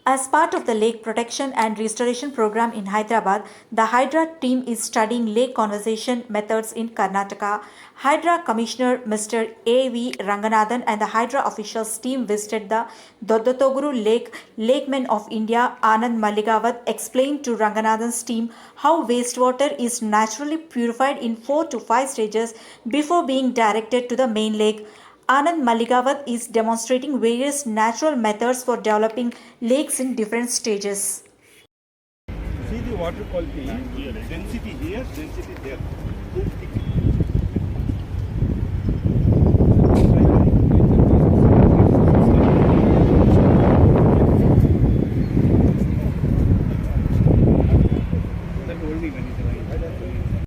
As part of the Lake Protection and Restoration Program in Hyderabad, the HYDRA team is studying lake conservation methods in Karnataka. HYDRA Commissioner Mr. A.V. Ranganath and the HYDRA officials team visited the Doddathoguru Lake. Lakemen of India, Anand Malligavad, explained to Ranganath's team how wastewater is naturally purified in 4 to 5 stages before being directed to the main lake. Anand Malligavad is demonstrating various natural methods for developing lakes in different stages. See the water quality, density here, density there. Too thick.